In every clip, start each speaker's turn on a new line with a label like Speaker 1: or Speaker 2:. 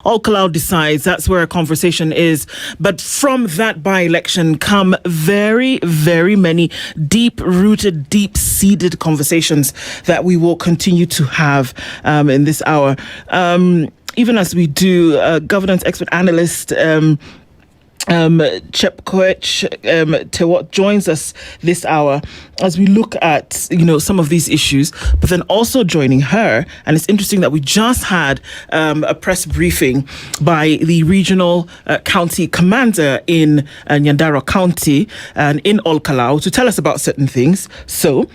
Speaker 1: All Kalou decides, that's where a conversation is. But from that by-election come very, very many deep-rooted, deep-seated conversations that we will continue to have in this hour. Even as we do, governance expert analyst Tewot joins us this hour as we look at, some of these issues, but then also joining her, and it's interesting that we just had a press briefing by the regional county commander in Nyandaro County and in All Kalou to tell us about certain things. So,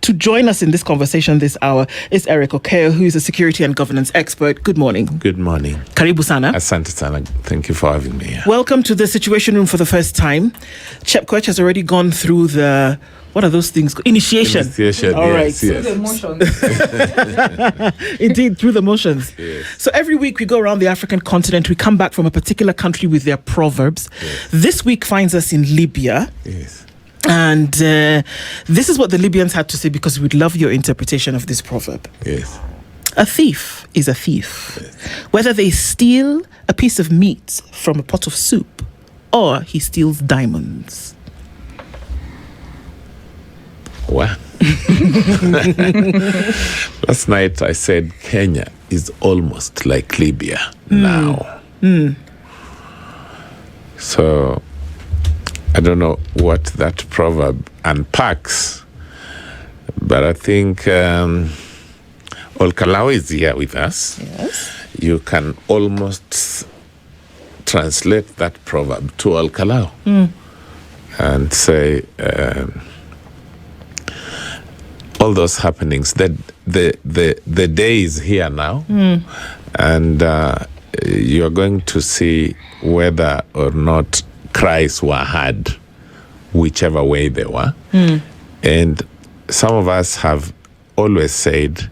Speaker 1: to join us in this conversation this hour is Erick Okeyo, who is a security and governance expert. Good morning.
Speaker 2: Good morning.
Speaker 1: Karibu sana.
Speaker 2: Asante sana. Thank you for having me here.
Speaker 1: Welcome to the Situation Room for the first time. Chepkoech has already gone through the, what are those things? Initiation. All right.
Speaker 2: Yes.
Speaker 3: Through the motions.
Speaker 1: Indeed, through the motions.
Speaker 2: Yes.
Speaker 1: So every week we go around the African continent. We come back from a particular country with their proverbs.
Speaker 2: Yes.
Speaker 1: This week finds us in Libya.
Speaker 2: Yes.
Speaker 1: And this is what the Libyans had to say, because we'd love your interpretation of this proverb.
Speaker 2: Yes.
Speaker 1: A thief is a thief,
Speaker 2: Yes.
Speaker 1: whether they steal a piece of meat from a pot of soup or he steals diamonds.
Speaker 2: Well, last night I said Kenya is almost like Libya now. So I don't know what that proverb unpacks, but I think All Kalou is here with us.
Speaker 1: Yes.
Speaker 2: You can almost translate that proverb to All Kalou and say all those happenings. The day is here now, and you are going to see whether or not cries were heard, whichever way they were. And some of us have always said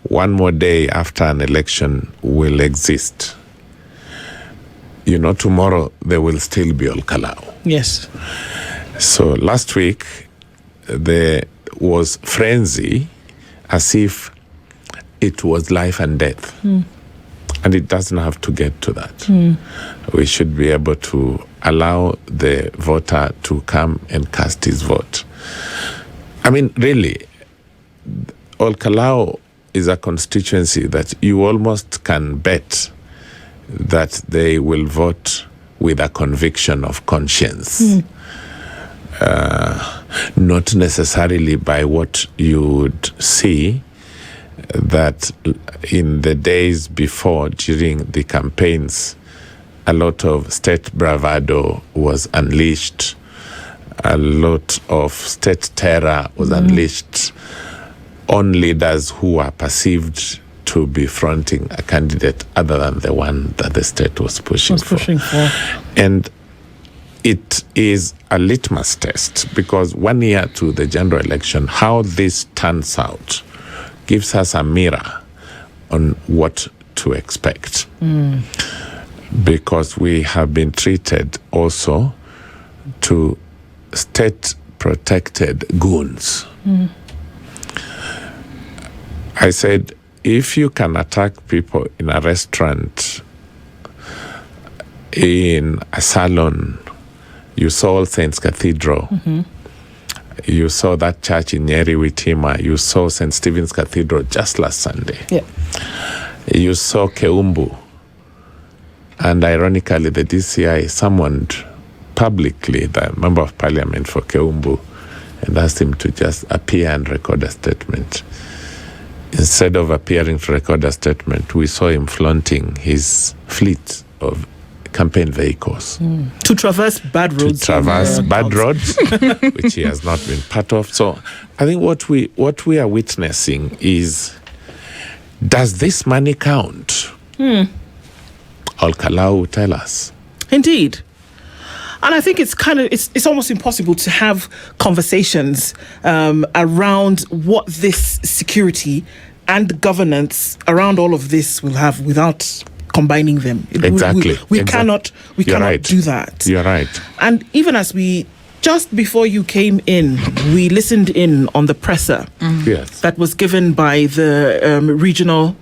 Speaker 2: one more day after an election will exist. Tomorrow there will still be All Kalou.
Speaker 1: Yes.
Speaker 2: So last week there was frenzy as if it was life and death. And it doesn't have to get to that. We should be able to allow the voter to come and cast his vote. I mean, really, All Kalou is a constituency that you almost can bet that they will vote with a conviction of conscience. Not necessarily by what you would see that in the days before, during the campaigns, a lot of state bravado was unleashed. A lot of state terror was unleashed on leaders who were perceived to be fronting a candidate other than the one that the state was pushing for. And it is a litmus test, because 1 year to the general election, how this turns out gives us a mirror on what to expect. Because we have been treated also to state-protected goons. I said, if you can attack people in a restaurant, in a salon, you saw All Saints Cathedral, you saw that church in Nyeri Witima, you saw St. Stephen's Cathedral just last Sunday.
Speaker 1: Yeah.
Speaker 2: You saw Keumbu. And ironically, the DCI summoned publicly the Member of Parliament for Keumbu and asked him to just appear and record a statement. Instead of appearing to record a statement, we saw him flaunting his fleet of campaign vehicles.
Speaker 1: To traverse bad roads.
Speaker 2: Which he has not been part of. So I think what we are witnessing is, does this money count? All Kalou will tell us.
Speaker 1: Indeed. And I think it's almost impossible to have conversations around what this security and governance around all of this will have without combining them.
Speaker 2: Exactly.
Speaker 1: We cannot do that.
Speaker 2: You're right.
Speaker 1: And even as we, just before you came in, we listened in on the presser
Speaker 2: Yes.
Speaker 1: that was given by the regional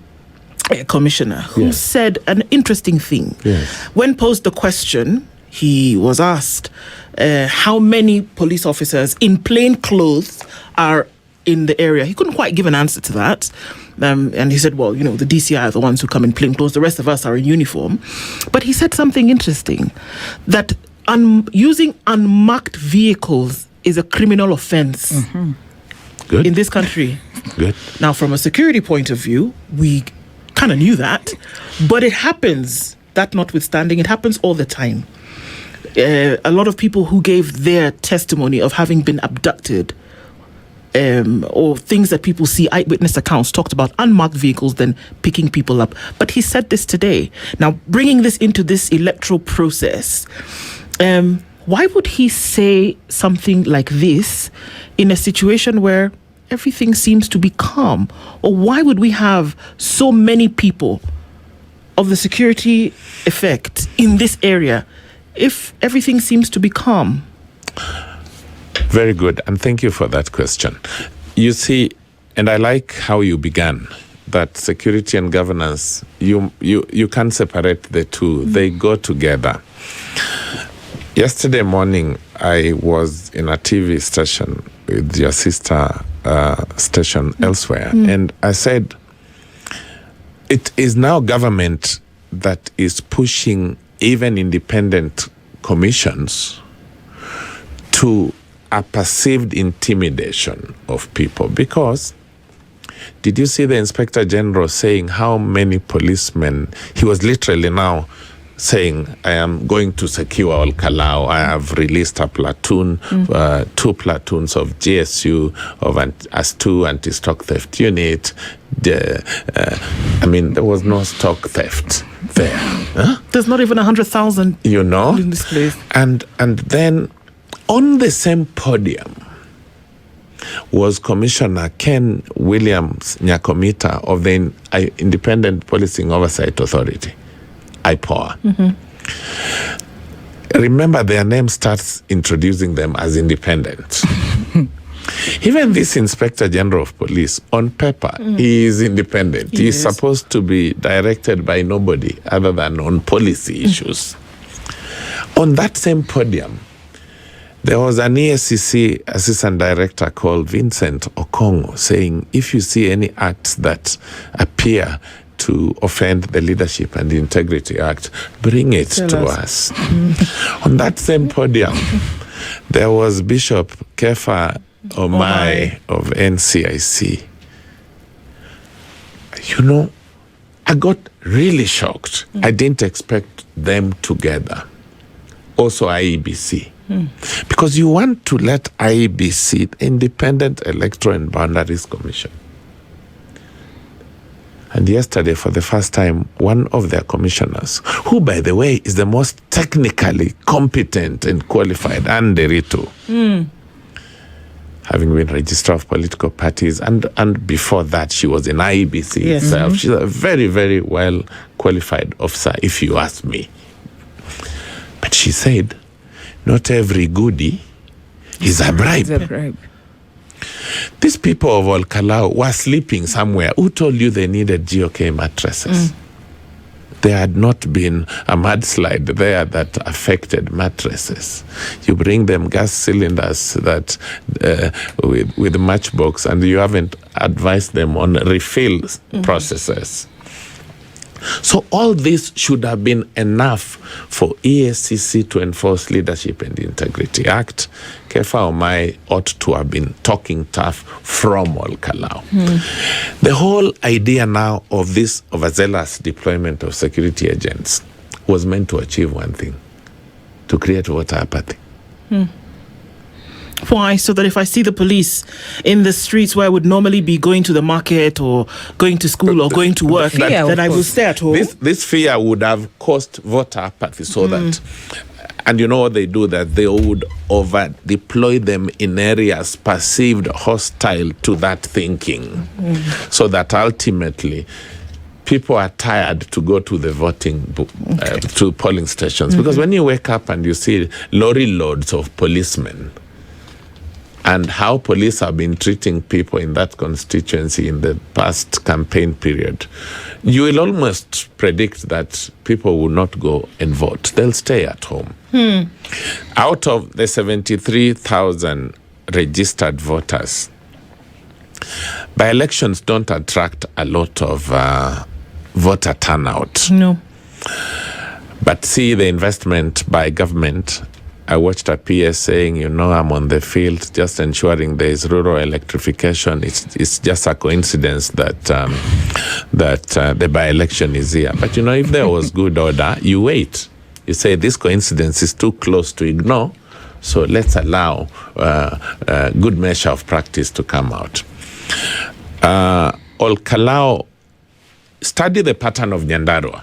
Speaker 1: commissioner who said an interesting thing.
Speaker 2: Yes.
Speaker 1: When posed the question, he was asked how many police officers in plain clothes are in the area. He couldn't quite give an answer to that. And he said, well, the DCI are the ones who come in plain clothes. The rest of us are in uniform. But he said something interesting, that using unmarked vehicles is a criminal offense in this country.
Speaker 2: Good.
Speaker 1: Now, from a security point of view, we kind of knew that. But it happens, that notwithstanding, it happens all the time. A lot of people who gave their testimony of having been abducted or things that people see, eyewitness accounts, talked about unmarked vehicles then picking people up. But he said this today. Now, bringing this into this electoral process, why would he say something like this in a situation where everything seems to be calm? Or why would we have so many people of the security effect in this area if everything seems to be calm?
Speaker 2: Very good, and thank you for that question. You see, and I like how you began, that security and governance, you can't separate the two. They go together. Yesterday morning, I was in a TV station with your sister station elsewhere, and I said, it is now government that is pushing even independent commissions to a perceived intimidation of people. Because did you see the Inspector General saying how many policemen, he was literally now saying, I am going to secure all Kalou. I have released a platoon, 2 platoons of GSU, of AS2 anti-stock theft unit. There was no stock theft there. Huh?
Speaker 1: There's not even 100,000 in this place.
Speaker 2: And then on the same podium was Commissioner Ken Williams Nyakomita of the Independent Policing Oversight Authority, IPOA. Remember, their name starts introducing them as independent. Even this Inspector General of Police, on paper, he is independent. He is supposed to be directed by nobody other than on policy issues. On that same podium, there was an ESCC assistant director called Vincent Okongo saying, if you see any acts that appear to offend the Leadership and Integrity Act, bring it to us. On that same podium, there was Bishop Kefa Omai of NCIC. I got really shocked. I didn't expect them together. Also IEBC. Because you want to let IEBC, the Independent Electoral and Boundaries Commission. And yesterday, for the first time, one of their commissioners, who, by the way, is the most technically competent and qualified, Anne Derito, having been Registrar of Political Parties, and before that, she was in IEBC itself. She's a very, very well qualified officer, if you ask me. But she said, not every goodie is a bribe. These people of all Kalou were sleeping somewhere. Who told you they needed GOK mattresses? There had not been a mudslide there that affected mattresses. You bring them gas cylinders that with matchbox, and you haven't advised them on refill processes. So all this should have been enough for ESCC to enforce Leadership and Integrity Act. Kefa Omai ought to have been talking tough from all Kalou. The whole idea now of a zealous deployment of security agents was meant to achieve one thing: to create voter apathy.
Speaker 1: Why? So that if I see the police in the streets where I would normally be going to the market or going to school or going to work, then I will stay at home.
Speaker 2: This fear would have caused voter apathy, so that, and you know what they do, that they would over-deploy them in areas perceived hostile to that thinking, so that ultimately people are tired to go to the voting to polling stations. Because when you wake up and you see lorry loads of policemen and how police have been treating people in that constituency in the past campaign period, you will almost predict that people will not go and vote. They'll stay at home. Out of the 73,000 registered voters, by-elections don't attract a lot of voter turnout.
Speaker 1: No.
Speaker 2: But see the investment by government. I watched a PS saying, I'm on the field just ensuring there is rural electrification. It's just a coincidence that the by-election is here. But if there was good order, you wait. You say this coincidence is too close to ignore, so let's allow a good measure of practice to come out. Kalou, study the pattern of Nyandarua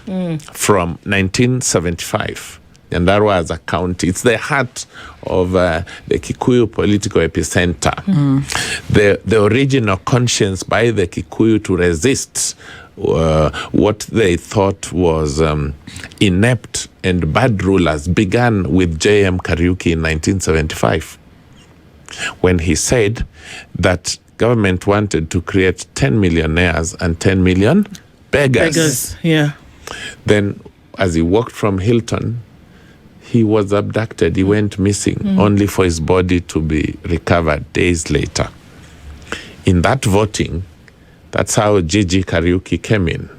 Speaker 2: from 1975. Nyandarua as a county, it's the heart of the Kikuyu political epicenter. The original conscience by the Kikuyu to resist what they thought was inept and bad rulers began with J.M. Kariuki in 1975, when he said that government wanted to create 10 millionaires and 10 million beggars.
Speaker 1: Yeah.
Speaker 2: Then, as he walked from Hilton, he was abducted. He went missing, only for his body to be recovered days later. In that voting, that's how Gigi Kariuki came in.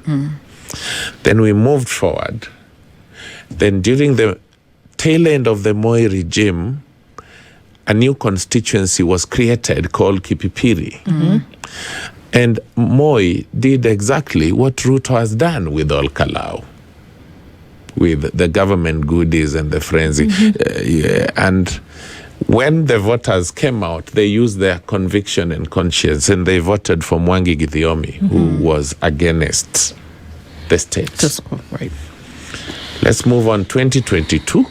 Speaker 2: Then we moved forward. Then during the tail end of the Moi regime, a new constituency was created called Kipipiri. And Moi did exactly what Ruto has done with Kalou, with the government goodies and the frenzy. And when the voters came out, they used their conviction and conscience, and they voted for Mwangi Githiomi, who was against the state.
Speaker 1: Right.
Speaker 2: Let's move on. 2022.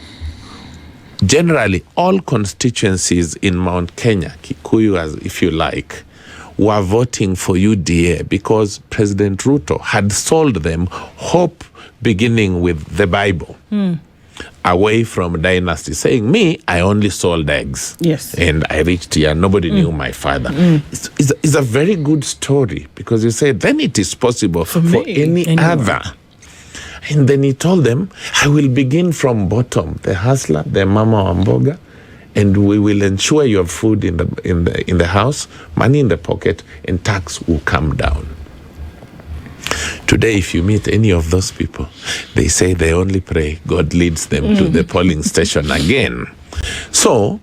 Speaker 2: Generally, all constituencies in Mount Kenya, Kikuyu, as if you like, were voting for UDA because President Ruto had sold them hope, beginning with the Bible, away from dynasty, saying, me, I only sold eggs.
Speaker 1: Yes.
Speaker 2: And I reached here, nobody knew my father. It's a very good story, because you say, then it is possible for any other. And then he told them, I will begin from bottom, the hustler, the mama wamboga, and we will ensure you have food in the house, money in the pocket, and tax will come down. Today, if you meet any of those people, they say they only pray God leads them to the polling station again. So,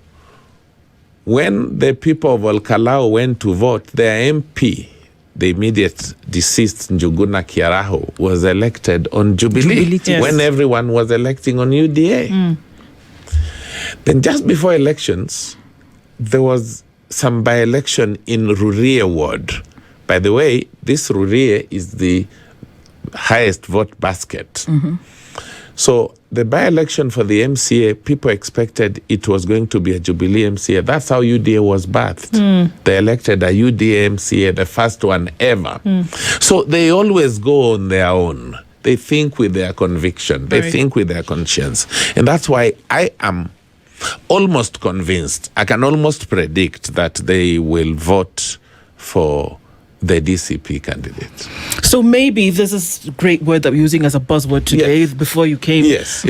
Speaker 2: when the people of Kalou went to vote, their MP, the immediate deceased Njuguna Kiaraho, was elected on Jubilee. Yes. When everyone was electing on UDA. Then just before elections, there was some by-election in Rurie ward. By the way, this Rurie is the highest vote basket. So the by-election for the MCA, people expected it was going to be a Jubilee MCA. That's how UDA was birthed. They elected a UDA MCA, the first one ever. So they always go on their own. They think with their conviction. They think with their conscience. And that's why I am almost convinced, I can almost predict that they will vote for the DCP candidate.
Speaker 1: So maybe this is a great word that we're using as a buzzword today before you came.
Speaker 2: Yes.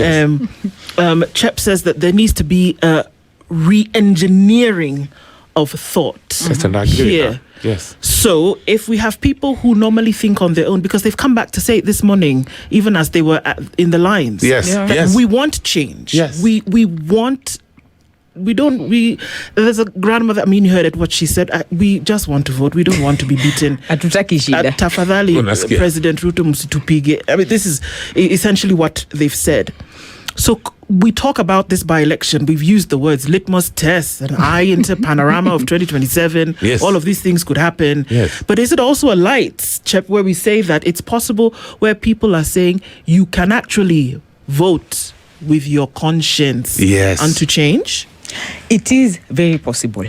Speaker 1: Chep says that there needs to be a re-engineering of thought here.
Speaker 2: Yes.
Speaker 1: So if we have people who normally think on their own, because they've come back to say it this morning, even as they were in the lines.
Speaker 2: Yes.
Speaker 1: That
Speaker 2: Yes.
Speaker 1: we want change.
Speaker 2: Yes.
Speaker 1: There's a grandmother, you heard it, what she said, we just want to vote. We don't want to be beaten.
Speaker 3: Hatutaki shida.
Speaker 1: Tafadhali, President Ruto msitupige. This is essentially what they've said. So we talk about this by-election. We've used the words litmus test, an eye into panorama of 2027.
Speaker 2: Yes.
Speaker 1: All of these things could happen.
Speaker 2: Yes.
Speaker 1: But is it also a light, Chep, where we say that it's possible, where people are saying you can actually vote with your conscience unto change?
Speaker 3: It is very possible.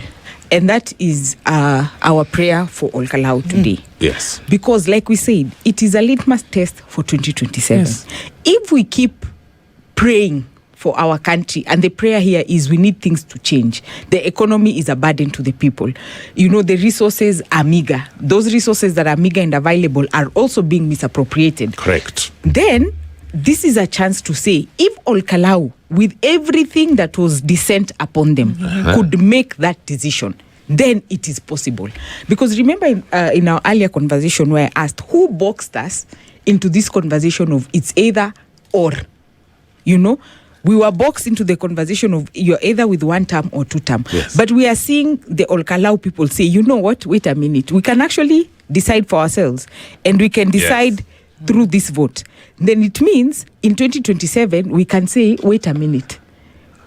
Speaker 3: And that is our prayer for Kalou today.
Speaker 2: Yes.
Speaker 3: Because like we said, it is a litmus test for 2027. Yes. If we keep praying for our country, and the prayer here is we need things to change. The economy is a burden to the people. The resources are meager. Those resources that are meager and available are also being misappropriated.
Speaker 2: Correct.
Speaker 3: Then this is a chance to say, if all Kalou, with everything that was descent upon them, could make that decision, then it is possible. Because remember in our earlier conversation where I asked, who boxed us into this conversation of it's either or? We were boxed into the conversation of you're either with one term or two term.
Speaker 2: Yes.
Speaker 3: But we are seeing the all Kalou people say, you know what, wait a minute, we can actually decide for ourselves, and we can decide through this vote. Then it means in 2027, we can say, wait a minute,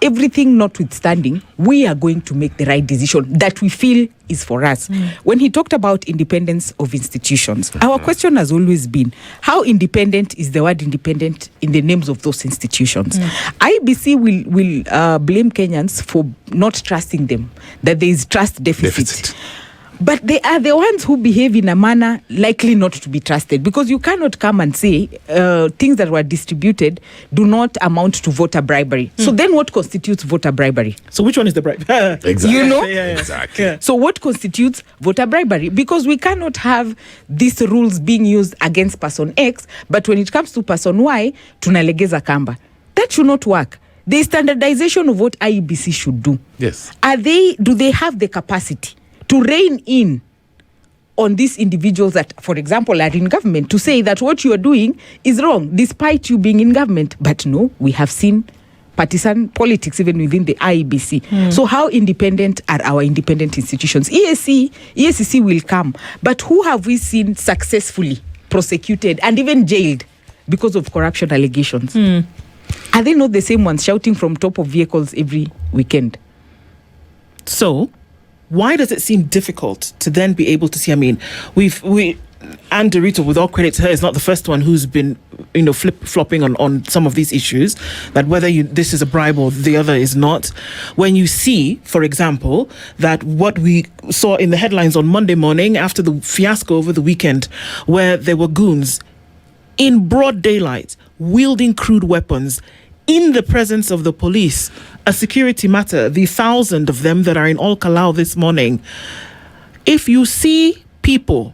Speaker 3: everything notwithstanding, we are going to make the right decision that we feel is for us. When he talked about independence of institutions, our question has always been, how independent is the word independent in the names of those institutions? IBC will blame Kenyans for not trusting them, that there is trust deficit. But they are the ones who behave in a manner likely not to be trusted, because you cannot come and say things that were distributed do not amount to voter bribery. So then what constitutes voter bribery?
Speaker 1: So which one is the bribe?
Speaker 2: Exactly.
Speaker 1: Exactly. Yeah.
Speaker 3: So what constitutes voter bribery? Because we cannot have these rules being used against person X, but when it comes to person Y, tunalegeza kamba. That should not work. The standardization of what IEBC should do.
Speaker 2: Yes.
Speaker 3: Do they have the capacity to rein in on these individuals that, for example, are in government, to say that what you are doing is wrong, despite you being in government? But no, we have seen partisan politics even within the IEBC. So how independent are our independent institutions? EACC will come, but who have we seen successfully prosecuted and even jailed because of corruption allegations? Are they not the same ones shouting from top of vehicles every weekend?
Speaker 1: So why does it seem difficult to then be able to see? I mean, Anne Dorito, with all credit to her, is not the first one who's been, flip-flopping on some of these issues, that whether this is a bribe or the other is not. When you see, for example, that what we saw in the headlines on Monday morning after the fiasco over the weekend, where there were goons in broad daylight wielding crude weapons in the presence of the police, a security matter, the 1,000 of them that are in All Kalou this morning. If you see people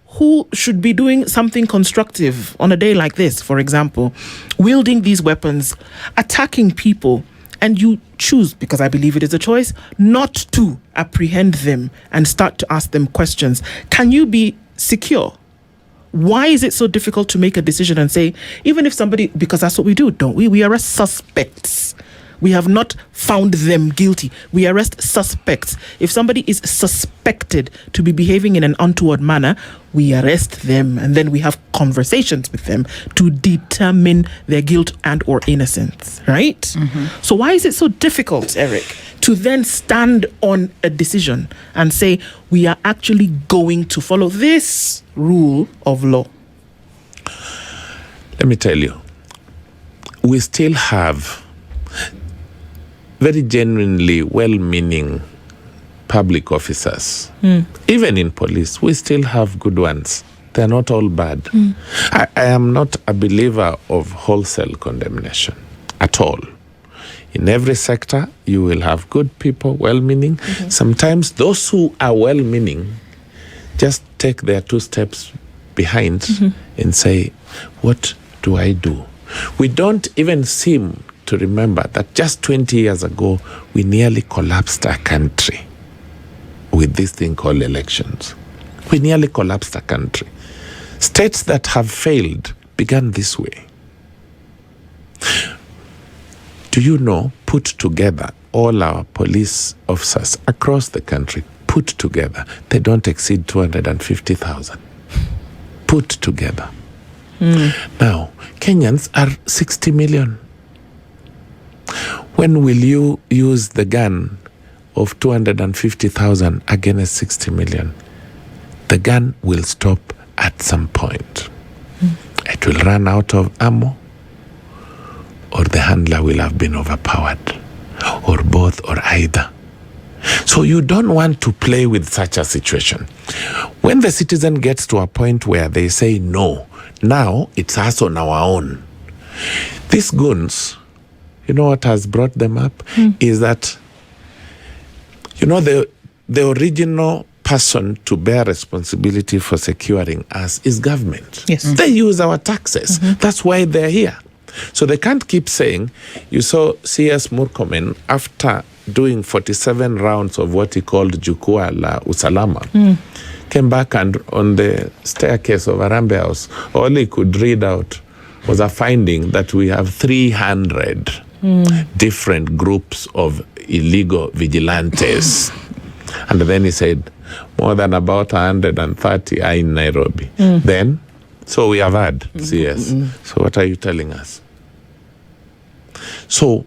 Speaker 1: who should be doing something constructive on a day like this, for example, wielding these weapons, attacking people, and you choose, because I believe it is a choice, not to apprehend them and start to ask them questions, can you be secure? Why is it so difficult to make a decision and say, even if somebody, because that's what we do, don't we? We arrest suspects. We have not found them guilty. We arrest suspects. If somebody is suspected to be behaving in an untoward manner, we arrest them, and then we have conversations with them to determine their guilt and or innocence, right? So why is it so difficult, Erick, to then stand on a decision and say, we are actually going to follow this rule of law?
Speaker 2: Let me tell you, we still have very genuinely well-meaning public officers. Even in police, we still have good ones. They're not all bad. I am not a believer of wholesale condemnation at all. In every sector, you will have good people, well-meaning. Sometimes those who are well-meaning just take their 2 steps behind and say, what do I do? We don't even seem to remember that just 20 years ago, we nearly collapsed our country with this thing called elections. We nearly collapsed our country. States that have failed began this way. Do you know, put together, all our police officers across the country, put together, they don't exceed 250,000. Put together. Now, Kenyans are 60 million. When will you use the gun of 250,000 against 60 million? The gun will stop at some point. It will run out of ammo, or the handler will have been overpowered, or both, or either. So you don't want to play with such a situation. When the citizen gets to a point where they say, no, now it's us on our own. These goons, You know what has brought them up? Is that, the original person to bear responsibility for securing us is government.
Speaker 1: Yes.
Speaker 2: They use our taxes. That's why they're here. So they can't keep saying, you saw C.S. Murkomen, after doing 47 rounds of what he called Jukwaa la Usalama, came back and on the staircase of Harambee House, all he could read out was a finding that we have 300 different groups of illegal vigilantes. And then he said, more than about 130 are in Nairobi. Then, so we have had CS. So what are you telling us? So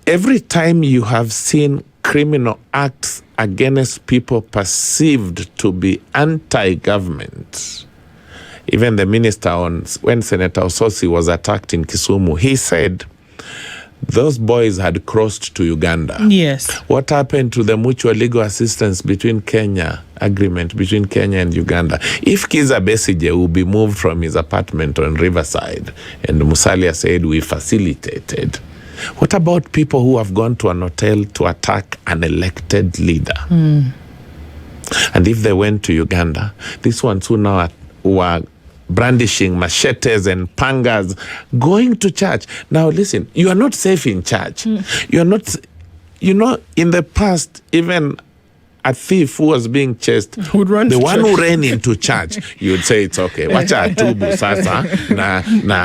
Speaker 2: every time you have seen criminal acts against people perceived to be anti-government, even the minister when Senator Ososi was attacked in Kisumu, he said those boys had crossed to Uganda.
Speaker 1: Yes.
Speaker 2: What happened to the mutual legal assistance agreement between Kenya and Uganda? If Kizza Besigye will be moved from his apartment on Riverside, and Musalia said we facilitated, what about people who have gone to an hotel to attack an elected leader? And if they went to Uganda, these ones who now were brandishing machetes and pangas, going to church. Now listen, you are not safe in church. You are not, in the past, even a thief who was being chased,
Speaker 1: would run
Speaker 2: the
Speaker 1: to
Speaker 2: one
Speaker 1: church.
Speaker 2: who ran into church, you would say it's okay. Wacha atubu sasa na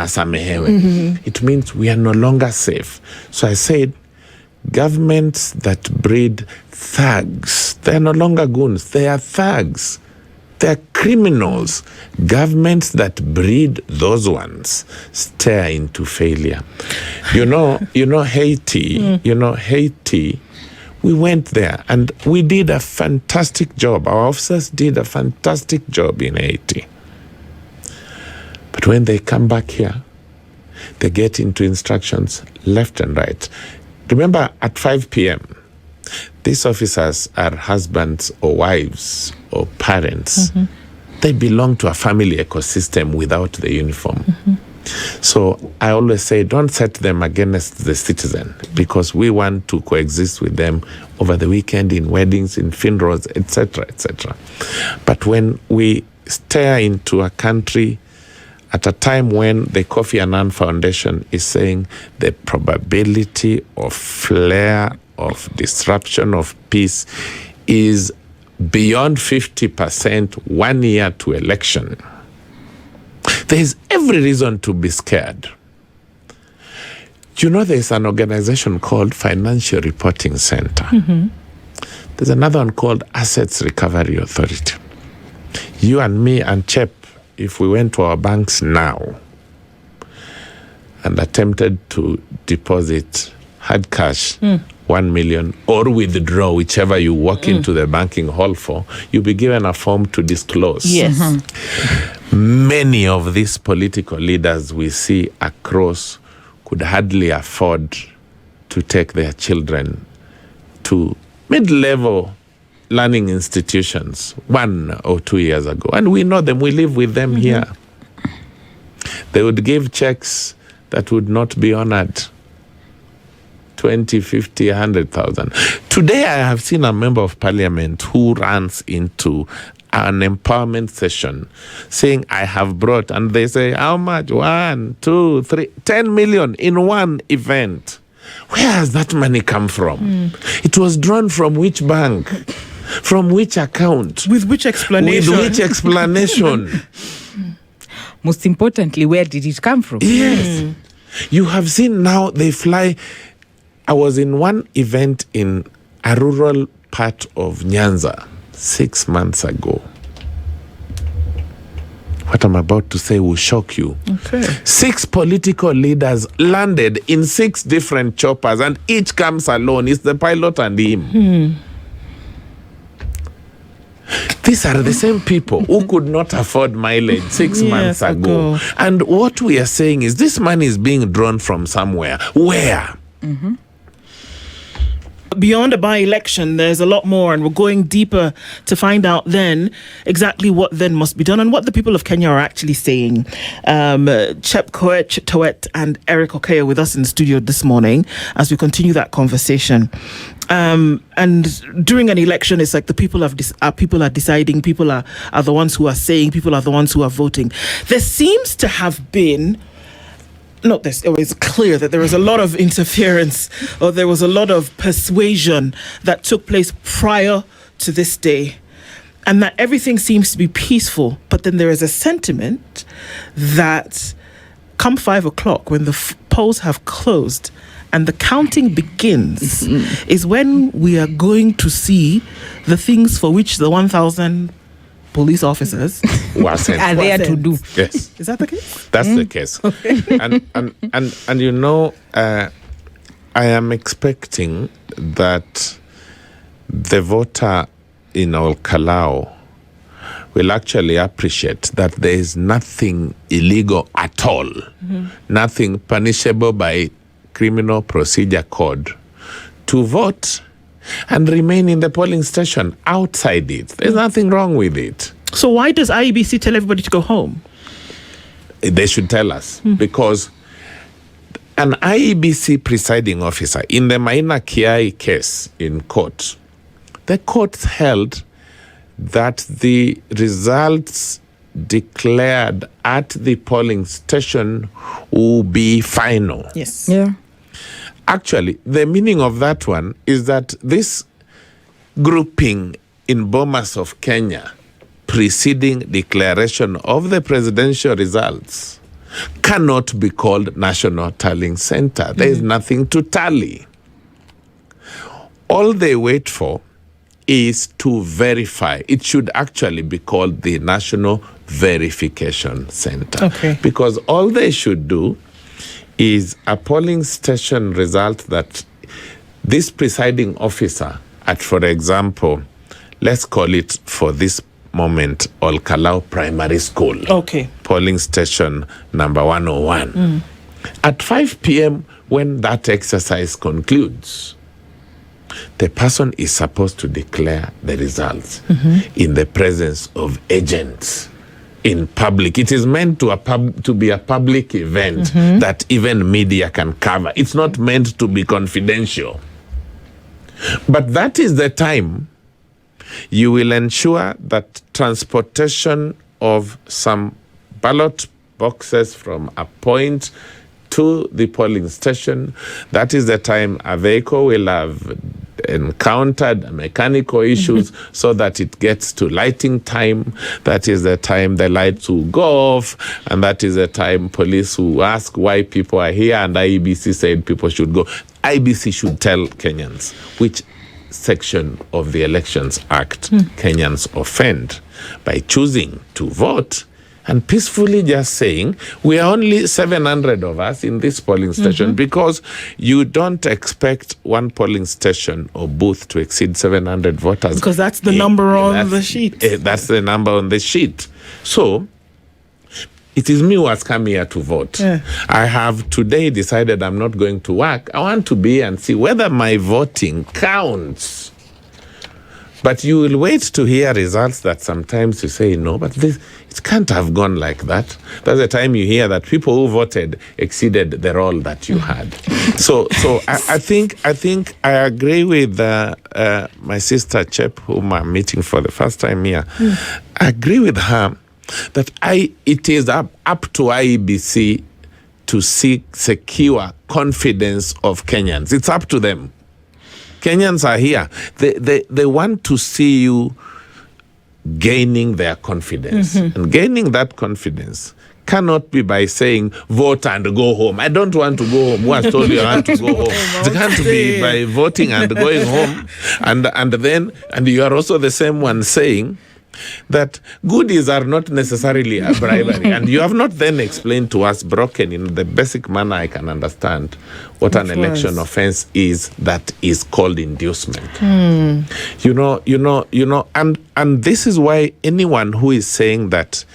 Speaker 2: samehewe. It means we are no longer safe. So I said, governments that breed thugs, they are no longer goons, they are thugs. They're criminals. Governments that breed those ones stare into failure. Haiti, Haiti, we went there and we did a fantastic job. Our officers did a fantastic job in Haiti. But when they come back here, they get into instructions left and right. Remember, at 5 p.m., these officers are husbands or wives or parents. They belong to a family ecosystem without the uniform. So I always say, don't set them against the citizen, because we want to coexist with them over the weekend, in weddings, in funerals, etc., etc. But when we stare into a country at a time when the Kofi Annan Foundation is saying the probability of flare of disruption of peace is beyond 50% 1 year to election, there is every reason to be scared. There's an organization called Financial Reporting Center. There's another one called Assets Recovery Authority. You and me and Chep, if we went to our banks now and attempted to deposit hard cash, 1 million, or withdraw, whichever you walk into the banking hall for, you'll be given a form to disclose.
Speaker 1: Yes.
Speaker 2: Many of these political leaders we see across could hardly afford to take their children to mid-level learning institutions 1 or 2 years ago. And we know them, we live with them here. They would give checks that would not be honored. 20, 50, 100,000. Today I have seen a member of parliament who runs into an empowerment session saying, I have brought, and they say, how much? 1, 2, 3, 10 million in one event. Where has that money come from? It was drawn from which bank? From which account?
Speaker 1: With which explanation?
Speaker 2: With which explanation?
Speaker 3: Most importantly, where did it come from?
Speaker 2: Yes. You have seen now they fly. I was in one event in a rural part of Nyanza 6 months ago. What I'm about to say will shock you.
Speaker 1: Okay.
Speaker 2: 6 political leaders landed in 6 different choppers, and each comes alone. It's the pilot and him. These are the same people who could not afford mileage 6 months ago. And what we are saying is this money is being drawn from somewhere. Where?
Speaker 1: Beyond a by-election, there's a lot more, and we're going deeper to find out then exactly what then must be done and what the people of Kenya are actually saying. Chep Towet and Erick Okeyo with us in the studio this morning as we continue that conversation. And during an election, it's like the people are deciding, people are the ones who are saying, people are the ones who are voting. There seems to have been it was clear that there was a lot of interference, or there was a lot of persuasion that took place prior to this day, and that everything seems to be peaceful. But then there is a sentiment that come 5 o'clock, when the polls have closed and the counting begins, is when we are going to see the things for which the 1,000 police officers
Speaker 3: are there to do.
Speaker 2: Yes.
Speaker 1: Is that the case?
Speaker 2: That's the case. And you know, I am expecting that the voter in Kalou will actually appreciate that there is nothing illegal at all, nothing punishable by Criminal Procedure Code to vote and remain in the polling station outside it. There's nothing wrong with it.
Speaker 1: So why does IEBC tell everybody to go home?
Speaker 2: They should tell us, because an IEBC presiding officer in the Maina Kiai case in court, the court held that the results declared at the polling station will be final.
Speaker 1: Yes.
Speaker 3: Yeah.
Speaker 2: Actually, the meaning of that one is that this grouping in Bomas of Kenya preceding declaration of the presidential results cannot be called National Tallying Center. There is nothing to tally. All they wait for is to verify. It should actually be called the National Verification Center.
Speaker 1: Okay.
Speaker 2: Because all they should do is a polling station result that this presiding officer at, for example, let's call it for this moment, Kalou Primary School.
Speaker 1: Okay.
Speaker 2: Polling station number 101. At 5 p.m., when that exercise concludes, the person is supposed to declare the results in the presence of agents. In public. It is meant to be a public event that even media can cover. It's not meant to be confidential. But that is the time you will ensure that transportation of some ballot boxes from a point to the polling station, that is the time a vehicle will have encountered mechanical issues so that it gets to lighting time. That is the time the lights will go off, and that is the time police will ask why people are here, and IEBC said people should go. IEBC should tell Kenyans which section of the Elections Act Kenyans offend by choosing to vote and peacefully just saying, we are only 700 of us in this polling station, because you don't expect one polling station or booth to exceed 700 voters.
Speaker 1: Because that's the number on the sheet.
Speaker 2: That's the number on the sheet. So, it is me who has come here to vote.
Speaker 1: Yeah.
Speaker 2: I have today decided I'm not going to work. I want to be and see whether my voting counts. But you will wait to hear results that sometimes you say, no, but it can't have gone like that. That's the time you hear that people who voted exceeded the role that you had. So I think I agree with my sister Chep, whom I'm meeting for the first time here. I agree with her that it is up to IEBC to secure confidence of Kenyans. It's up to them. Kenyans are here. They want to see you gaining their confidence. And gaining that confidence cannot be by saying, vote and go home. I don't want to go home. Who has told you I want to go home? It can't be by voting and going home. And you are also the same one saying that goodies are not necessarily a bribery. And you have not then explained to us, broken in the basic manner I can understand, what an election offense is that is called inducement. You know, and this is why anyone who is saying that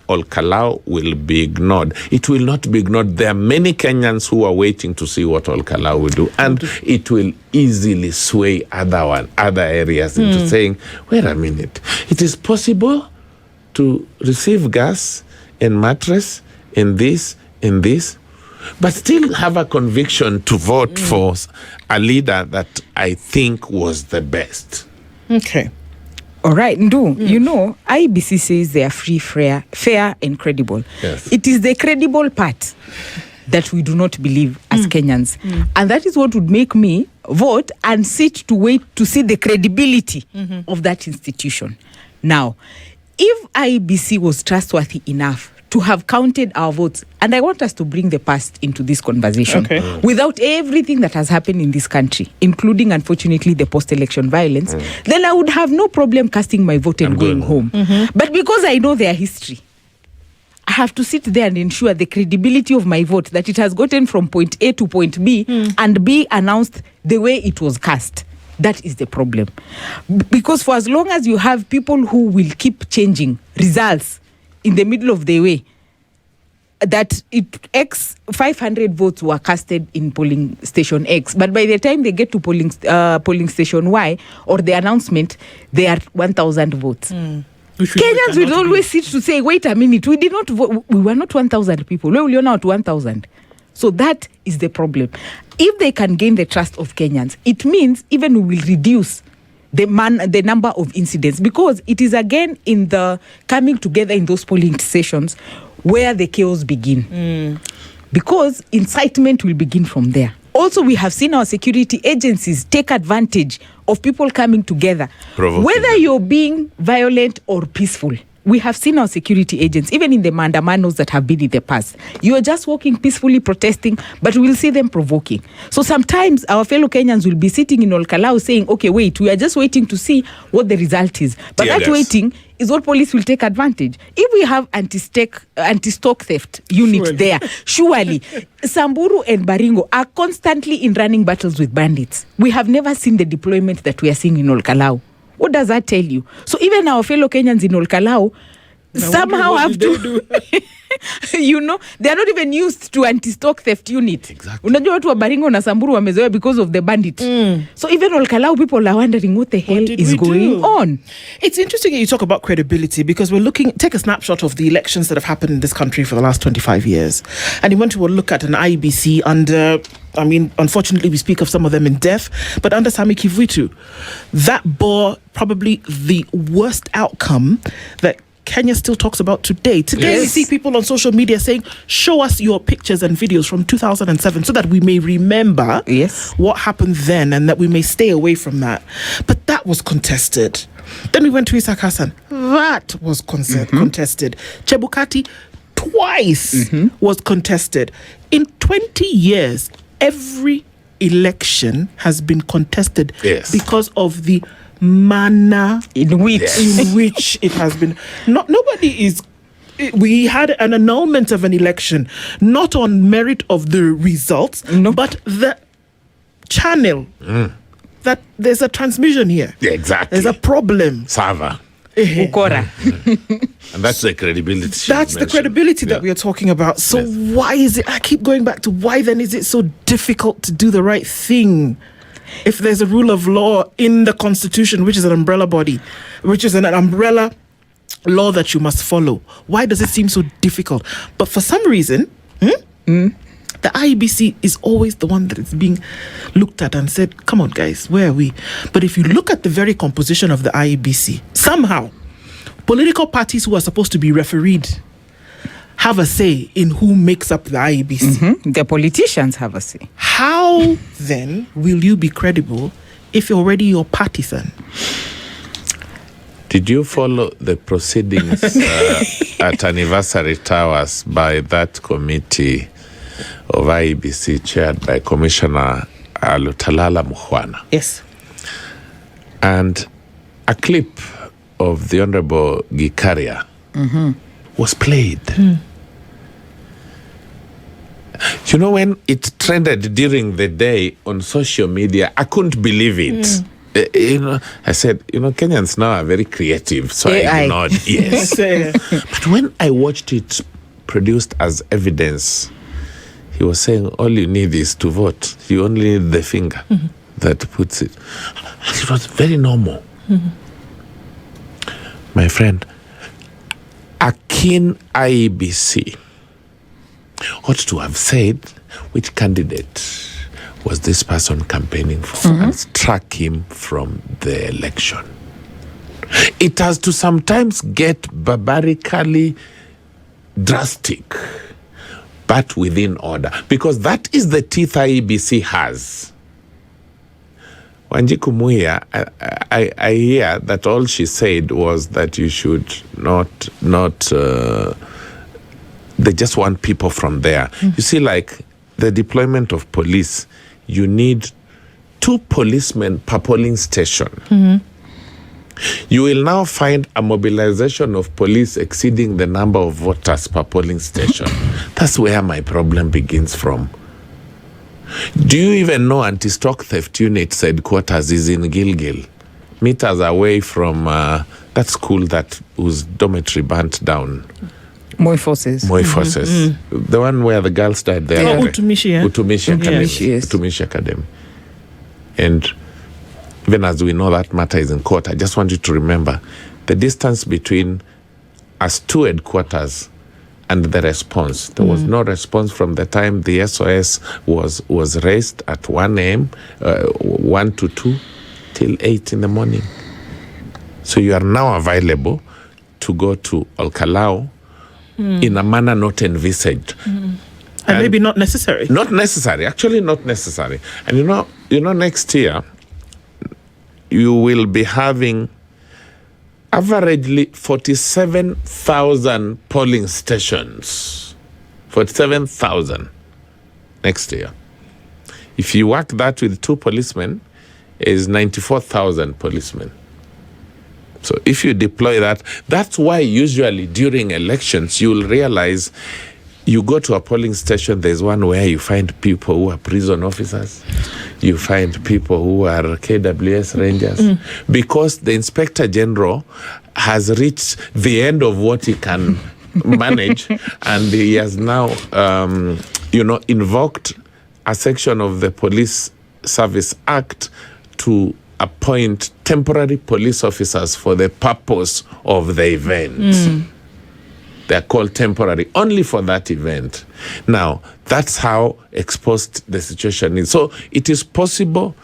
Speaker 2: Kalou will be ignored. It will not be ignored. There are many Kenyans who are waiting to see what Kalou will do, and it will easily sway other areas into saying, wait a minute, it is possible to receive gas and mattress in this, but still have a conviction to vote for a leader that I think was the best.
Speaker 1: Okay.
Speaker 3: All right, Ndu, you know, IBC says they are free, fair, and credible.
Speaker 2: Yes.
Speaker 3: It is the credible part that we do not believe as Kenyans. And that is what would make me vote and sit to wait to see the credibility of that institution. Now, if IBC was trustworthy enough to have counted our votes, and I want us to bring the past into this conversation, without everything that has happened in this country, including, unfortunately, the post-election violence, then I would have no problem casting my vote and going home. But because I know their history, I have to sit there and ensure the credibility of my vote, that it has gotten from point A to point B and be announced the way it was cast. That is the problem. Because for as long as you have people who will keep changing results in the middle of the way, that 500 votes were casted in polling station X, but by the time they get to polling station Y or the announcement, they are 1,000 votes. Kenyans will always sit to say, wait a minute, we did not vote, we were not 1,000 people. We are not 1,000. So that is the problem. If they can gain the trust of Kenyans, it means even we will reduce the number of incidents, because it is again in the coming together in those polling stations where the chaos begin. Because incitement will begin from there. Also, we have seen our security agencies take advantage of people coming together. Whether you're being violent or peaceful, we have seen our security agents, even in the mandamanos that have been in the past. You are just walking peacefully, protesting, but we'll see them provoking. So sometimes our fellow Kenyans will be sitting in Kalou saying, okay, wait, we are just waiting to see what the result is. But that waiting is what police will take advantage. If we have anti-stock theft unit there, surely Samburu and Baringo are constantly in running battles with bandits. We have never seen the deployment that we are seeing in Kalou. What does that tell you? So even our fellow Kenyans in Kalou somehow have to, you know, they are not even used to anti-stock theft unit.
Speaker 2: Exactly.
Speaker 3: Unajua watu wa Baringo na Samburu wamezoea because of the bandit. So even Kalou people are wondering what the hell is going on.
Speaker 1: It's interesting that you talk about credibility, because we're take a snapshot of the elections that have happened in this country for the last 25 years. And you want to look at an IBC under, I mean, unfortunately, we speak of some of them in death, but under Sami Kivuitu, that bore probably the worst outcome that Kenya still talks about today. Today, we see people on social media saying, show us your pictures and videos from 2007 so that we may remember what happened then and that we may stay away from that. But that was contested. Then we went to Isaac Hassan. That was contested. Chebukati twice was contested. In 20 years, every election has been contested because of the manner in which it has been. We had an annulment of an election, not on merit of the results, but the channel that there's a transmission here.
Speaker 2: Yeah, exactly.
Speaker 1: There's a problem.
Speaker 2: Server.
Speaker 3: Ukora.
Speaker 2: And that's the credibility.
Speaker 1: That's the credibility that we are talking about. So why is it, I keep going back to why then is it so difficult to do the right thing? If there's a rule of law in the Constitution, which is an umbrella body, which is an umbrella law that you must follow, why does it seem so difficult? But for some reason, the IEBC is always the one that is being looked at and said, come on, guys, where are we? But if you look at the very composition of the IEBC, somehow, political parties who are supposed to be refereed have a say in who makes up the IEBC.
Speaker 3: The politicians have a say.
Speaker 1: How then will you be credible if you're already your partisan?
Speaker 2: Did you follow the proceedings at Anniversary Towers by that committee of IEBC chaired by Commissioner Lutalala Mukhwana?
Speaker 1: Yes.
Speaker 2: And a clip of the Honorable Gikaria was played. You know, when it trended during the day on social media, I couldn't believe it. I said, Kenyans now are very creative, so I ignored. Yes. But when I watched it produced as evidence, he was saying, all you need is to vote. You only need the finger that puts it. And it was very normal. My friend, a keen IEBC ought to have said which candidate was this person campaigning for and track him from the election. It has to sometimes get barbarically drastic, but within order, because that is the teeth IEBC has. Wanjiku Muya, I hear that all she said was that you should not they just want people from there. You see, like the deployment of police, you need 2 policemen per polling station. You will now find a mobilization of police exceeding the number of voters per polling station. That's where my problem begins from. Do you even know anti-stock theft unit's headquarters is in Gilgil, meters away from that school whose dormitory burnt down?
Speaker 3: Moi Forces.
Speaker 2: The one where the girls died there.
Speaker 1: Utumishi
Speaker 2: Academy.
Speaker 3: Yes.
Speaker 2: Utumishi Academy. And even as we know that matter is in court, I just want you to remember the distance between us 2 headquarters and the response. There was no response from the time the SOS was raised at 1 a.m., 1 to 2, till 8 in the morning. So you are now available to go to Kalou in a manner not envisaged.
Speaker 1: And maybe not necessary.
Speaker 2: Not necessary, actually not necessary. And you know, next year, you will be having averagely 47,000 polling stations. 47,000 next year. If you work that with 2 policemen, is 94,000 policemen. So if you deploy that, that's why usually during elections, you'll realize you go to a polling station, there's one where you find people who are prison officers. You find people who are KWS rangers. Because the Inspector General has reached the end of what he can manage, and he has now, invoked a section of the Police Service Act to appoint temporary police officers for the purpose of the event. They're called temporary only for that event. Now, that's how exposed the situation is. So it is possible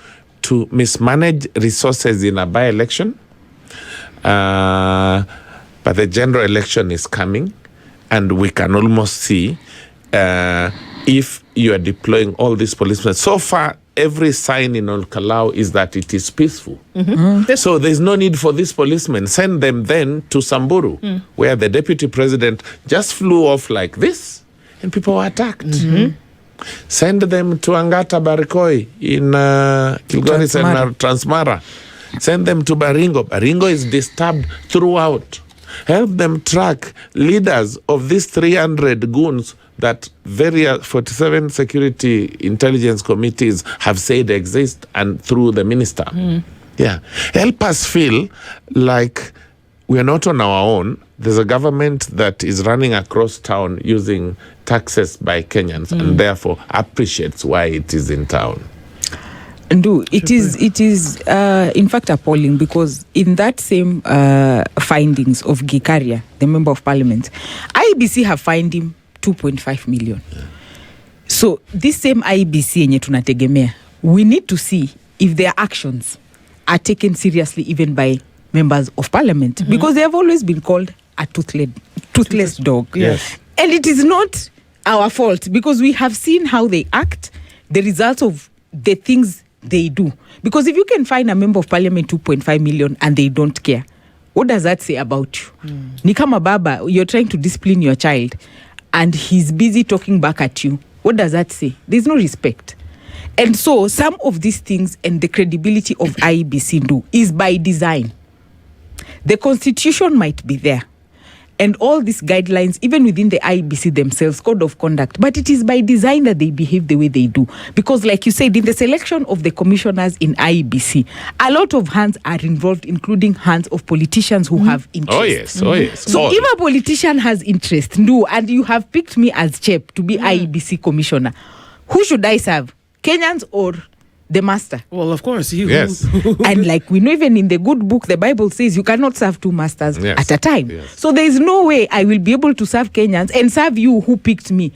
Speaker 2: to mismanage resources in a by-election, but the general election is coming, and we can almost see if you are deploying all these policemen. So far, every sign in Kalou is that it is peaceful. So there's no need for these policemen. Send them then to Samburu, where the deputy president just flew off like this, and people were attacked. Send them to Angata Barikoi in Kilgoris and Transmara. Send them to Baringo. Baringo is disturbed throughout. Help them track leaders of these 300 goons that various 47 security intelligence committees have said exist, and through the minister. Yeah. Help us feel like we are not on our own. There's a government that is running across town using taxes by Kenyans and therefore appreciates why it is in town.
Speaker 3: It is in fact appalling, because in that same findings of Gikaria, the member of parliament, IEBC have fined him 2.5 million. So this same IEBC yenye tunategemea, we need to see if their actions are taken seriously even by members of parliament, because they have always been called a toothless dog.
Speaker 1: Yes.
Speaker 3: And it is not our fault, because we have seen how they act, the results of the things they do. Because if you can find a member of parliament 2.5 million and they don't care, what does that say about you? Ni kama baba, you're trying to discipline your child and he's busy talking back at you. What does that say? There's no respect. And so some of these things and the credibility of IEBC is by design. The constitution might be there, and all these guidelines, even within the IEBC themselves, code of conduct. But it is by design that they behave the way they do. Because like you said, in the selection of the commissioners in IEBC, a lot of hands are involved, including hands of politicians who have interest.
Speaker 2: Oh yes.
Speaker 3: So if a politician has interest, and you have picked me as CHEP to be IEBC commissioner, who should I serve? Kenyans or the master?
Speaker 1: Well, of course, you.
Speaker 2: Yes.
Speaker 3: And like we know, even in the good book, the Bible says you cannot serve two masters at a time.
Speaker 2: Yes.
Speaker 3: So there is no way I will be able to serve Kenyans and serve you who picked me.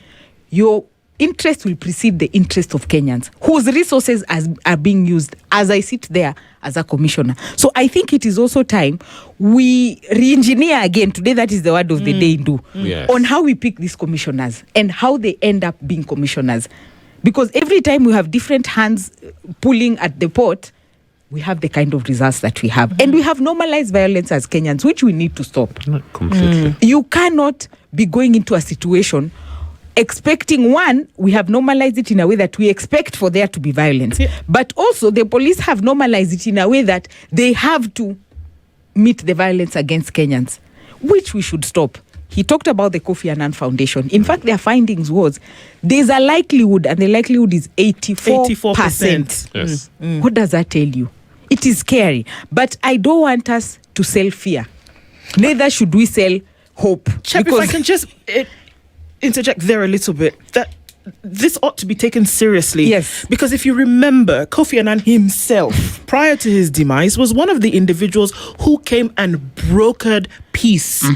Speaker 3: Your interest will precede the interest of Kenyans, whose resources are being used as I sit there as a commissioner. So I think it is also time we re-engineer again, today that is the word of the day, on how we pick these commissioners and how they end up being commissioners. Because every time we have different hands pulling at the pot, we have the kind of results that we have. And we have normalized violence as Kenyans, which we need to stop.
Speaker 2: Not completely.
Speaker 3: You cannot be going into a situation expecting, one, we have normalized it in a way that we expect for there to be violence. Yeah. But also the police have normalized it in a way that they have to meet the violence against Kenyans, which we should stop. He talked about the Kofi Annan Foundation. In fact, their findings was there's a likelihood, and the likelihood is 84%.
Speaker 2: Yes.
Speaker 3: What does that tell you? It is scary. But I don't want us to sell fear. Neither should we sell hope.
Speaker 1: Chap, if I can just interject there a little bit, that this ought to be taken seriously.
Speaker 3: Yes.
Speaker 1: Because if you remember, Kofi Annan himself, prior to his demise, was one of the individuals who came and brokered peace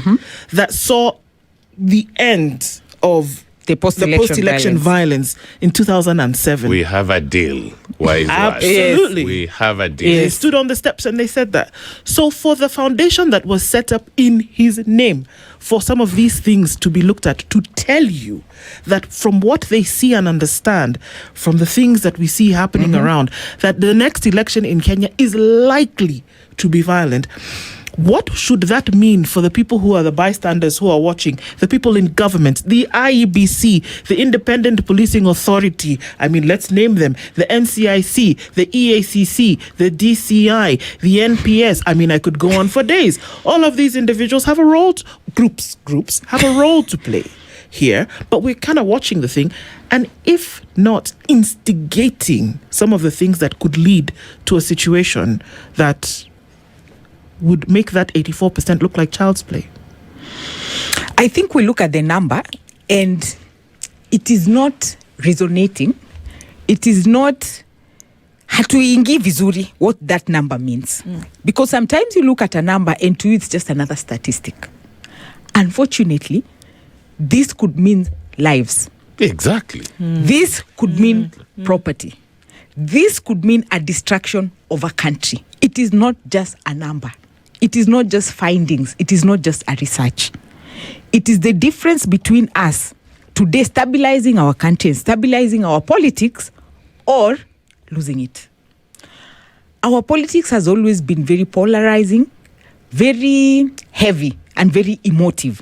Speaker 1: that saw the end of the post-election violence in 2007.
Speaker 2: We have a deal. Wise
Speaker 1: Absolutely.
Speaker 2: We have a deal.
Speaker 1: They stood on the steps and they said that. So for the foundation that was set up in his name, for some of these things to be looked at, to tell you that from what they see and understand, from the things that we see happening around, that the next election in Kenya is likely to be violent. What should that mean for the people who are the bystanders who are watching, the people in government, the IEBC, the Independent Policing Authority, I mean, let's name them, the NCIC, the EACC, the DCI, the NPS, I mean, I could go on for days. All of these individuals have a role, groups have a role to play here, but we're kind of watching the thing, and if not instigating some of the things that could lead to a situation that would make that 84% look like child's play.
Speaker 3: I think we look at the number and it is not resonating. It is not hatuingi vizuri what that number means. Because sometimes you look at a number and to you it's just another statistic. Unfortunately, this could mean lives.
Speaker 2: Exactly.
Speaker 3: This could mean property. This could mean a destruction of a country. It is not just a number. It is not just findings. It is not just a research. It is the difference between us today stabilizing our country and stabilizing our politics or losing it. Our politics has always been very polarizing, very heavy, and very emotive.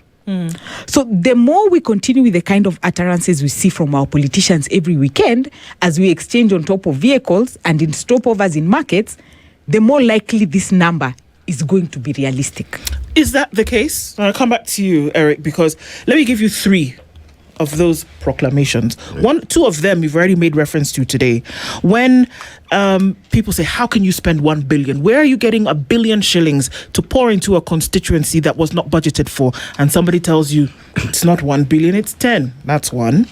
Speaker 3: So the more we continue with the kind of utterances we see from our politicians every weekend as we exchange on top of vehicles and in stopovers in markets, the more likely this number is going to be realistic.
Speaker 1: Is that the case? I'll come back to you, Eric, because let me give you three of those proclamations. Two of them you've already made reference to today. When people say, how can you spend 1 billion? Where are you getting 1 billion shillings to pour into a constituency that was not budgeted for? And somebody tells you, it's not 1 billion, it's 10. That's one.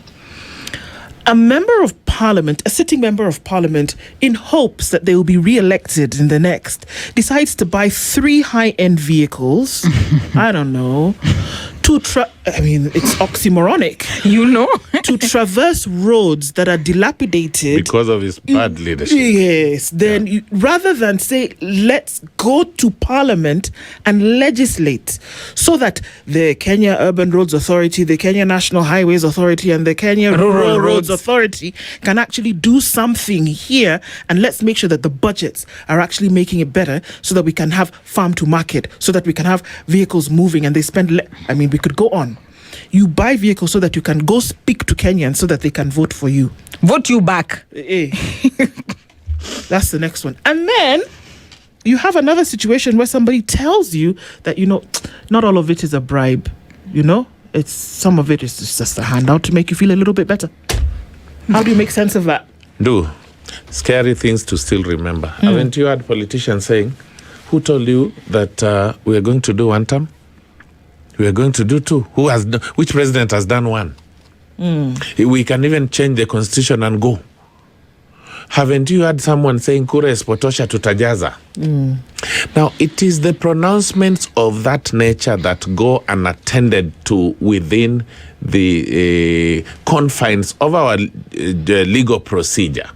Speaker 1: A member of parliament, a sitting member of parliament, in hopes that they will be re-elected in the next, decides to buy 3 high-end vehicles. I don't know. It's oxymoronic.
Speaker 3: You know?
Speaker 1: To traverse roads that are dilapidated.
Speaker 2: Because of his bad leadership.
Speaker 1: Yes. Then rather than say, let's go to parliament and legislate so that the Kenya Urban Roads Authority, the Kenya National Highways Authority, and the Kenya Rural Roads Authority can actually do something here, and let's make sure that the budgets are actually making it better so that we can have farm to market, so that we can have vehicles moving and they spend we could go on. You buy vehicles so that you can go speak to Kenyans so that they can vote for you.
Speaker 3: Vote you back.
Speaker 1: That's the next one. And then you have another situation where somebody tells you that, not all of it is a bribe. you know, it's some of it is just a handout to make you feel a little bit better. How do you make sense of that?
Speaker 2: Scary things to still remember. Haven't you had politicians saying, who told you that we are going to do one term? We are going to do two. Which president has done one? We can even change the constitution and go. Haven't you had someone saying kura espotosha tutajaza? Now, it is the pronouncements of that nature that go unattended to within the confines of our legal procedure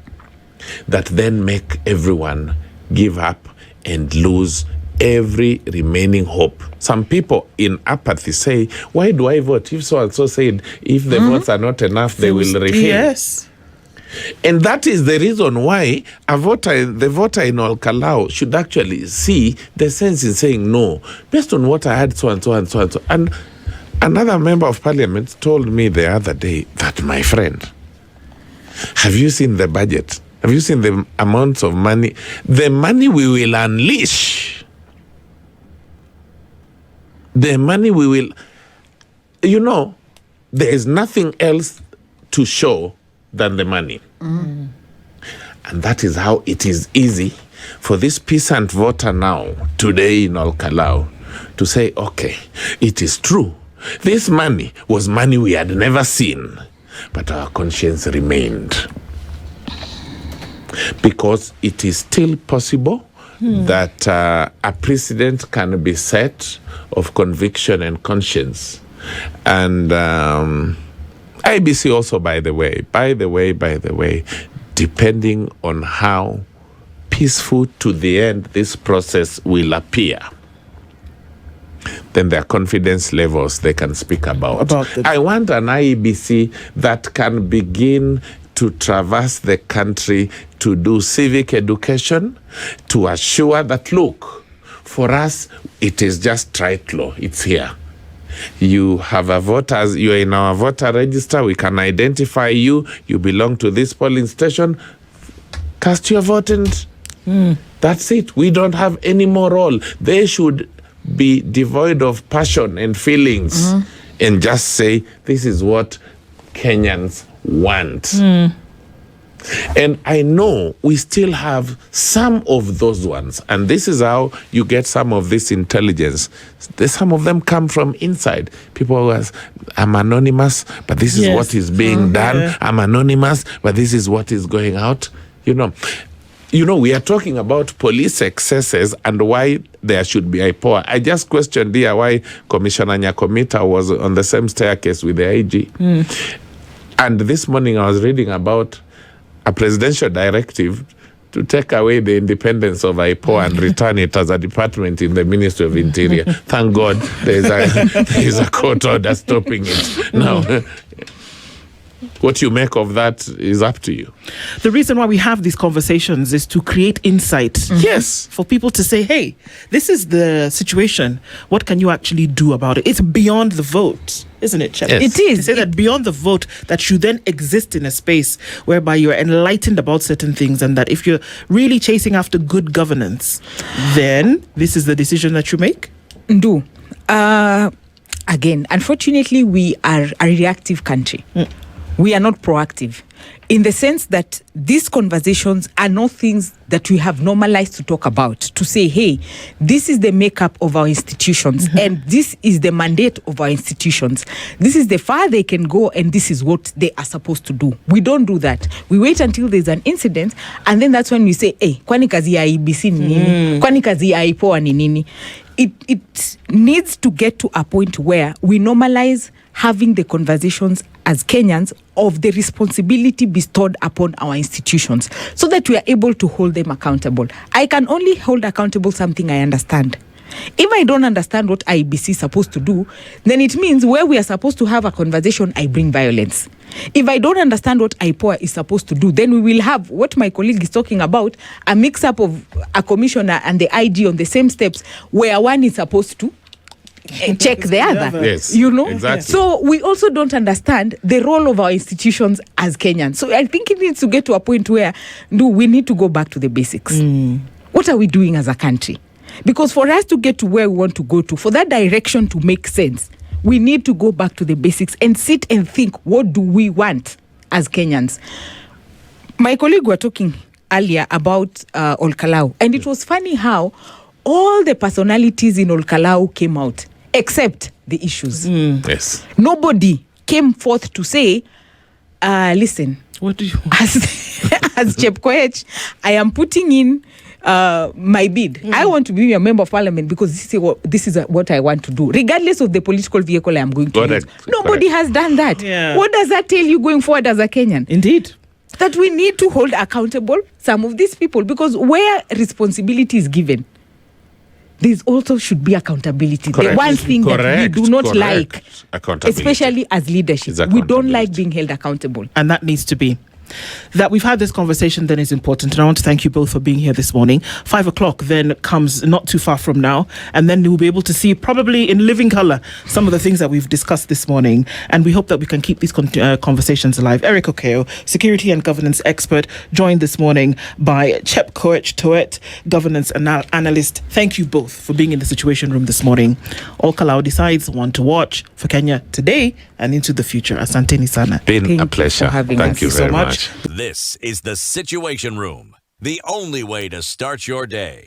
Speaker 2: that then make everyone give up and lose every remaining hope. Some people in apathy say, why do I vote? If so-and-so said, if the votes are not enough, they will refill.
Speaker 1: Yes.
Speaker 2: And that is the reason why the voter in Kalou should actually see the sense in saying no, based on what I had so-and-so and so-and-so. And another member of parliament told me the other day that, my friend, have you seen the budget? Have you seen the amounts of money? The money we will unleash. The money we will... You know, there is nothing else to show than the money. And that is how it is easy for this peasant voter now, today in Kalou, to say, okay, it is true. This money was money we had never seen, but our conscience remained. Because it is still possible that a precedent can be set of conviction and conscience. And IBC also, by the way, depending on how peaceful to the end this process will appear, then their confidence levels they can speak about. I want an IEBC that can begin to traverse the country to do civic education, to assure that, look, for us, it is just trite law. It's here. You have you are in our voter register, we can identify you, you belong to this polling station, cast your vote and that's it. We don't have any more role. They should be devoid of passion and feelings and just say, this is what Kenyans want. And I know we still have some of those ones. And this is how you get some of this intelligence. Some of them come from inside. People who are, I'm anonymous, but this is what is being done. I'm anonymous, but this is what is going out. You know, we are talking about police excesses and why there should be IPOA. I just questioned here why Commissioner Nyakomita was on the same staircase with the IG. And this morning I was reading about a presidential directive to take away the independence of IPOA and return it as a department in the Ministry of Interior. Thank God there is a court order stopping it. Now, what you make of that is up to you.
Speaker 1: The reason why we have these conversations is to create insight.
Speaker 2: Yes.
Speaker 1: For people to say, hey, this is the situation. What can you actually do about it? It's beyond the vote, isn't it, Chet?
Speaker 2: Yes.
Speaker 3: It is.
Speaker 1: To say that beyond the vote, that you then exist in a space whereby you're enlightened about certain things, and that if you're really chasing after good governance, then this is the decision that you make?
Speaker 3: Again, unfortunately, we are a reactive country. We are not proactive, in the sense that these conversations are not things that we have normalized to talk about, to say, hey, this is the makeup of our institutions and this is the mandate of our institutions. This is the far they can go and this is what they are supposed to do. We don't do that. We wait until there's an incident and then that's when we say, hey, kwani kazi ya IBC ni nini? Kwani kazi ya IPOA ni nini? It needs to get to a point where we normalize having the conversations as Kenyans of the responsibility bestowed upon our institutions so that we are able to hold them accountable. I can only hold accountable something I understand. If I don't understand what IBC is supposed to do, then it means where we are supposed to have a conversation, I bring violence. If I don't understand what IPOA is supposed to do, then we will have what my colleague is talking about, a mix-up of a commissioner and the IG on the same steps where one is supposed to check the other.
Speaker 2: Yes,
Speaker 3: you know?
Speaker 2: exactly.
Speaker 3: So we also don't understand the role of our institutions as Kenyans. So I think it needs to get to a point where we need to go back to the basics. What are we doing as a country? Because for us to get to where we want to go to, for that direction to make sense, We need to go back to the basics and sit and think, what do we want as Kenyans? My colleague were talking earlier about Kalou, and it was funny how all the personalities in Kalou came out, except the issues.
Speaker 2: Yes.
Speaker 3: Nobody came forth to say, listen,
Speaker 1: What do you want?
Speaker 3: as Chepkoech, I am putting in my bid. I want to be a member of parliament because this is what I want to do, regardless of the political vehicle I am going to use. Nobody has done that.
Speaker 1: Yeah.
Speaker 3: What does that tell you going forward as a Kenyan?
Speaker 1: Indeed.
Speaker 3: That we need to hold accountable some of these people, because where responsibility is given, there also should be accountability. The one thing that we do not like, especially as leadership, we don't like being held accountable.
Speaker 1: And that needs to be. That we've had this conversation then is important, and I want to thank you both for being here this morning. 5 o'clock then comes not too far from now, and then we'll be able to see probably in living color some of the things that we've discussed this morning, and we hope that we can keep these conversations alive. Erick Okeyo, security and governance expert, joined this morning by Chepkoech Toet, governance analyst. Thank you both for being in the Situation Room this morning. Kalou decides one to watch for Kenya today and into the future. Asanteni sana.
Speaker 2: Been a pleasure. Thank you very much.
Speaker 4: This is the Situation Room, the only way to start your day.